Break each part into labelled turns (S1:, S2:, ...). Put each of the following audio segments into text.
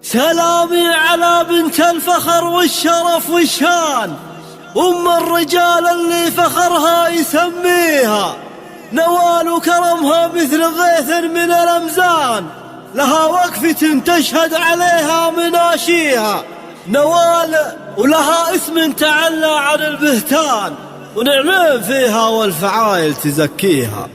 S1: سلامي على بنت الفخر والشرف والشان، أم الرجال اللي فخرها يسميها، نوال وكرمها مثل غيث من الأمزان، لها وقفة تشهد عليها مناشيها. نوال ولها اسم تعلى عن البهتان، ونعمين فيها والفعايل تزكيها.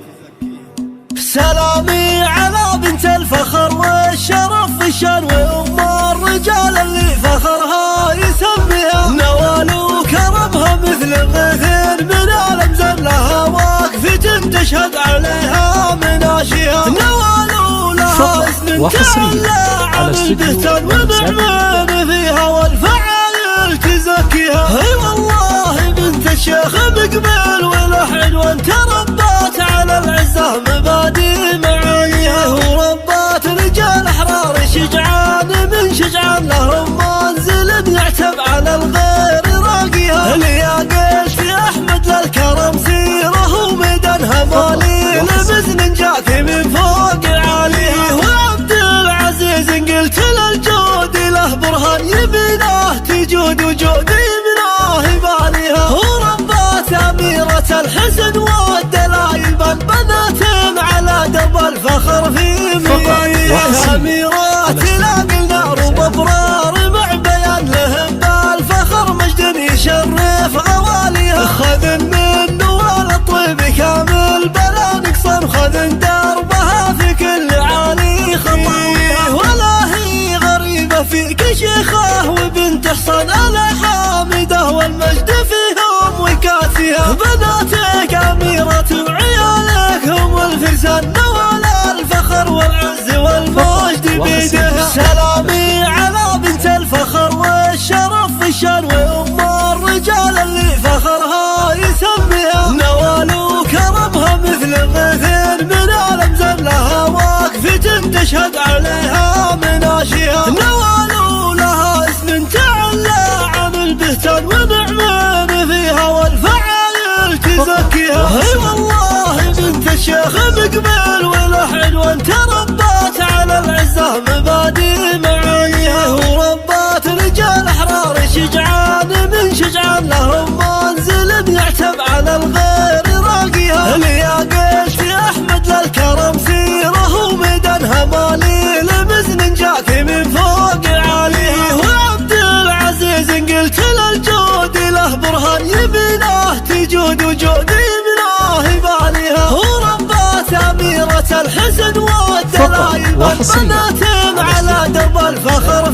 S1: سلامي على بنت الفخر والشرف والشان، وأم الرجال اللي فخرها يسميها، نوال وكرمها مثل غيث من الأمزان، لها وقفة تشهد عليها مناشيها. نوال ولها اسم تعلى عن البهتان، ونعمين فيها والفعايل تزكيها. اي والله بنت الشيخ مقبل ولحن، وانت ربات على العزة مبادئ معانيها، وربات رجال احرار شجعان من شجعان، لهم منزل يعتب على الغير راقيها. اللي قلت يا احمد للكرم سيره وميدانها، مالي لمزن جاك من فوق عاليها. وعبد العزيز قلت للجود له برهان، يمينه تجود وجود يمناه يباليها. وربات أميرة الحسن والدلايل، بنات على درب الفخر في مياها. أميرات لاقي النار وببرار مع بيان، لهم بالفخر مجد يشرف غواليها. خذ من نوال الطيب كامل بلا نقصان، خذ دربها في كل عالي خطاويها. ولا هي غريبة فيك شيخة وبنت حصان، الحامدة والمجد فيهم وكاسيها. بناتك أميرة وعيالك هم الفرسان، نوال الفخر والعز والمجد بيدها. سلامي على بنت الفخر والشرف والشان، وأم الرجال اللي فخرها يسميها، نوال وكرمها مثل غيث من الأمزان، لها وقفة تشهد عليها مناشيها. نوال ولها اسم تعلى عن البهتان، ونعمين فيها والفعايل تزكيها. اي والله بنت الشيخ مقبل ولحن، وانت ربات على العزة مبادئ معانيها. وربات رجال احرار شجعان من شجعان، لهم منزل يعتب على الغير راقيها. اللي قلت يا احمد للكرم سيره وميدانها، مالي لمزن جاك من فوق عاليها. وعبد العزيز قلت للجود له برهان، يمينه تجود وجود يمناه يباليها. وربات أميرة الحسن والدلايل، بنات على درب الفخر